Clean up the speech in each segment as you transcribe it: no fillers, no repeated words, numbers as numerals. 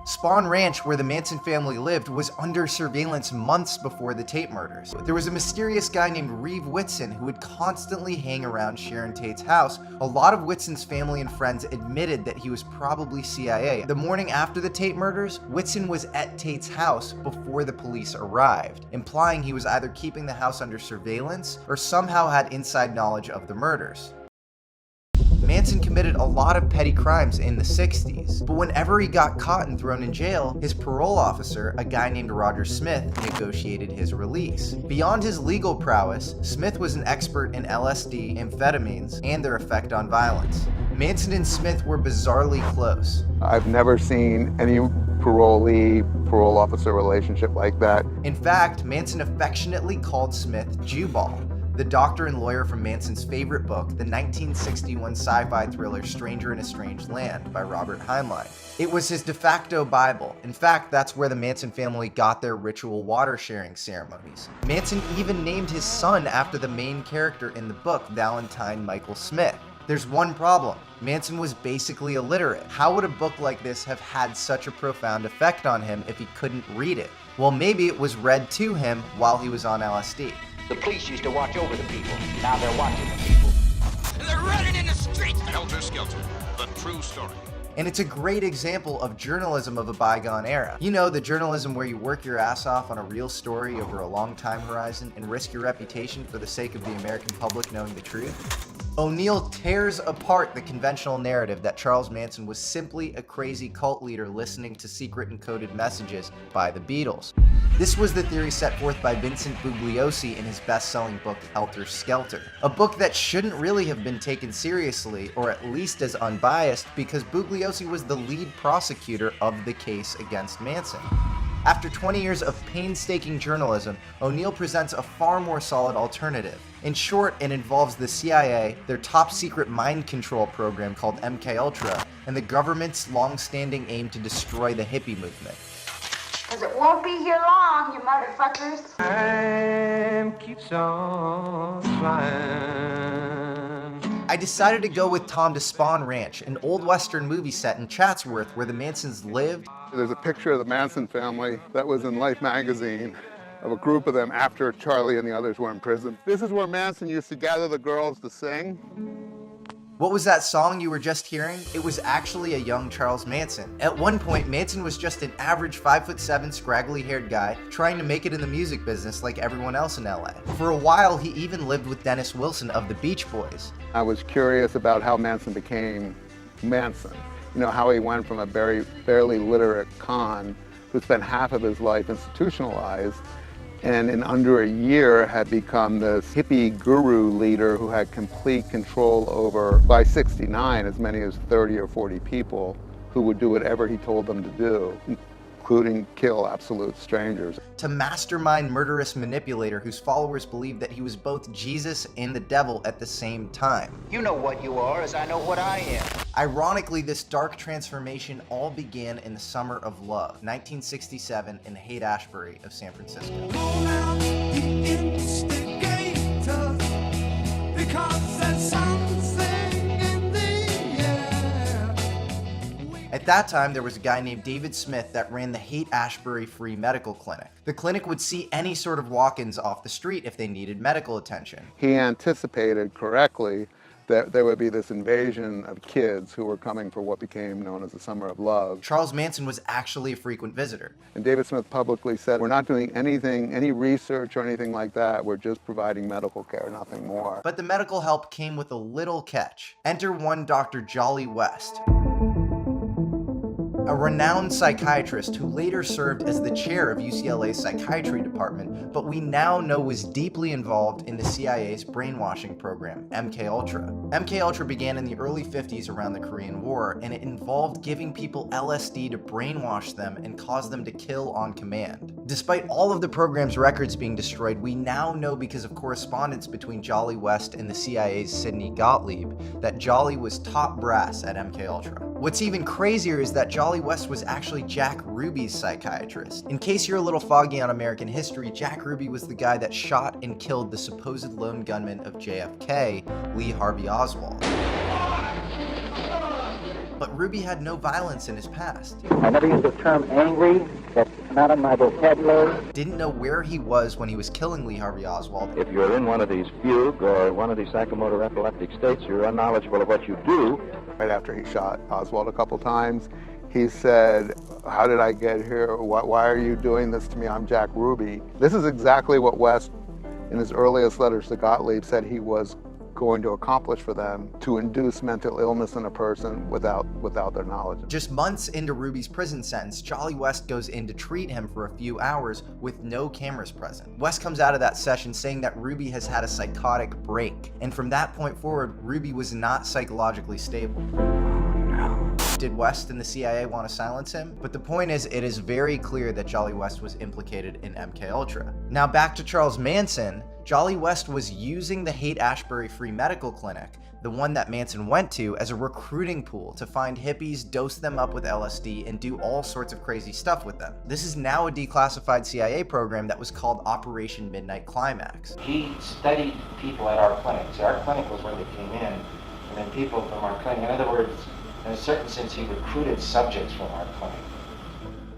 Spahn Ranch, where the Manson family lived, was under surveillance months before the Tate murders. There was a mysterious guy named Reeve Whitson who would constantly hang around Sharon Tate's house. A lot of Whitson's family and friends admitted that he was probably CIA. The morning after the Tate murders, Whitson was at Tate's house before the police arrived, implying he was either keeping the house under surveillance or somehow had inside knowledge of the murders. Manson committed a lot of petty crimes in the 60s, but whenever he got caught and thrown in jail, his parole officer, a guy named Roger Smith, negotiated his release. Beyond his legal prowess, Smith was an expert in LSD, amphetamines, and their effect on violence. Manson and Smith were bizarrely close. I've never seen any parole officer relationship like that. In fact, Manson affectionately called Smith Jewball, the doctor and lawyer from Manson's favorite book, the 1961 sci-fi thriller Stranger in a Strange Land by Robert Heinlein. It was his de facto Bible. In fact, that's where the Manson family got their ritual water-sharing ceremonies. Manson even named his son after the main character in the book, Valentine Michael Smith. There's one problem. Manson was basically illiterate. How would a book like this have had such a profound effect on him if he couldn't read it? Well, maybe it was read to him while he was on LSD. The police used to watch over the people. Now they're watching the people. They're running in the streets. Helter Skelter, the true story. And it's a great example of journalism of a bygone era. You know, the journalism where you work your ass off on a real story over a long time horizon and risk your reputation for the sake of the American public knowing the truth. O'Neill tears apart the conventional narrative that Charles Manson was simply a crazy cult leader listening to secret encoded messages by the Beatles. This was the theory set forth by Vincent Bugliosi in his best-selling book Helter Skelter, a book that shouldn't really have been taken seriously, or at least as unbiased, because Bugliosi was the lead prosecutor of the case against Manson. After 20 years of painstaking journalism, O'Neill presents a far more solid alternative. In short, it involves the CIA, their top-secret mind control program called MKUltra, and the government's long-standing aim to destroy the hippie movement. Cause it won't be here long, you motherfuckers. Time keeps on flying. I decided to go with Tom to Spahn Ranch, an old western movie set in Chatsworth where the Mansons lived. There's a picture of the Manson family that was in Life magazine of a group of them after Charlie and the others were in prison. This is where Manson used to gather the girls to sing. What was that song you were just hearing? It was actually a young Charles Manson. At one point, Manson was just an average 5'7", scraggly-haired guy trying to make it in the music business like everyone else in LA. For a while, he even lived with Dennis Wilson of the Beach Boys. I was curious about how Manson became Manson. You know, how he went from a barely literate con who spent half of his life institutionalized and in under a year had become this hippie guru leader who had complete control over, by 69, as many as 30 or 40 people who would do whatever he told them to do, including kill absolute strangers. To mastermind murderous manipulator whose followers believed that he was both Jesus and the devil at the same time. You know what you are as I know what I am. Ironically, this dark transformation all began in the Summer of Love, 1967, in the Haight-Ashbury of San Francisco. At that time, there was a guy named David Smith that ran the Haight-Ashbury Free Medical Clinic. The clinic would see any sort of walk-ins off the street if they needed medical attention. He anticipated correctly that there would be this invasion of kids who were coming for what became known as the Summer of Love. Charles Manson was actually a frequent visitor. And David Smith publicly said, we're not doing anything, any research or anything like that, we're just providing medical care, nothing more. But the medical help came with a little catch. Enter one Dr. Jolly West, a renowned psychiatrist who later served as the chair of UCLA's psychiatry department, but we now know was deeply involved in the CIA's brainwashing program, MKUltra. MKUltra began in the early 50s around the Korean War, and it involved giving people LSD to brainwash them and cause them to kill on command. Despite all of the program's records being destroyed, we now know because of correspondence between Jolly West and the CIA's Sidney Gottlieb that Jolly was top brass at MKUltra. What's even crazier is that Jolly West was actually Jack Ruby's psychiatrist. In case you're a little foggy on American history, Jack Ruby was the guy that shot and killed the supposed lone gunman of JFK, Lee Harvey Oswald. But Ruby had no violence in his past. I never use the term angry. That's not in my vocabulary. Didn't know where he was when he was killing Lee Harvey Oswald. If you're in one of these fugue or one of these psychomotor epileptic states, you're unknowledgeable of what you do. Right after he shot Oswald a couple times, he said, "How did I get here? Why are you doing this to me? I'm Jack Ruby." This is exactly what West, in his earliest letters to Gottlieb, said he was going to accomplish for them, to induce mental illness in a person without their knowledge. Just months into Ruby's prison sentence, Jolly West goes in to treat him for a few hours with no cameras present. West comes out of that session saying that Ruby has had a psychotic break, and from that point forward, Ruby was not psychologically stable. Did West and the CIA want to silence him? But the point is, it is very clear that Jolly West was implicated in MKUltra. Now back to Charles Manson. Jolly West was using the Haight-Ashbury Free Medical Clinic, the one that Manson went to, as a recruiting pool to find hippies, dose them up with LSD, and do all sorts of crazy stuff with them. This is now a declassified CIA program that was called Operation Midnight Climax. He studied people at our clinics. Our clinic was where they came in, and then people from our clinic. In other words, in a certain sense, he recruited subjects from our clinic.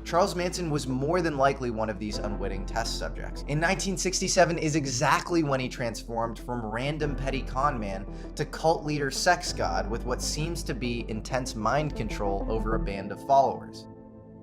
Charles Manson was more than likely one of these unwitting test subjects. In 1967 is exactly when he transformed from random petty con man to cult leader sex god with what seems to be intense mind control over a band of followers.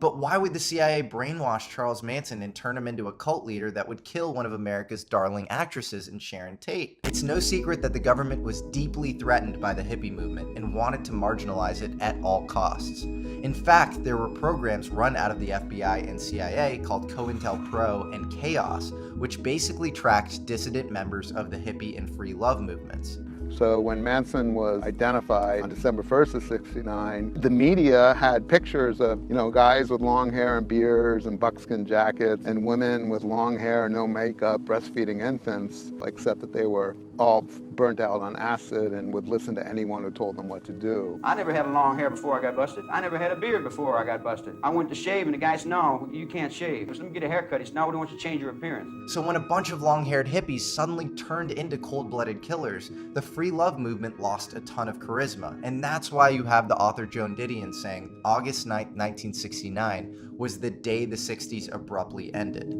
But why would the CIA brainwash Charles Manson and turn him into a cult leader that would kill one of America's darling actresses in Sharon Tate? It's no secret that the government was deeply threatened by the hippie movement and wanted to marginalize it at all costs. In fact, there were programs run out of the FBI and CIA called COINTELPRO and Chaos, which basically tracked dissident members of the hippie and free love movements. So when Manson was identified on December 1st of '69, the media had pictures of, guys with long hair and beards and buckskin jackets, and women with long hair, no makeup, breastfeeding infants, except that they were all burnt out on acid and would listen to anyone who told them what to do. I never had long hair before I got busted. I never had a beard before I got busted. I went to shave and the guy said, "No, you can't shave." I said, "Let me get a haircut." He said, "No, we don't want you to change your appearance." So when a bunch of long-haired hippies suddenly turned into cold-blooded killers, the free love movement lost a ton of charisma. And that's why you have the author Joan Didion saying August 9th, 1969 was the day the 60s abruptly ended.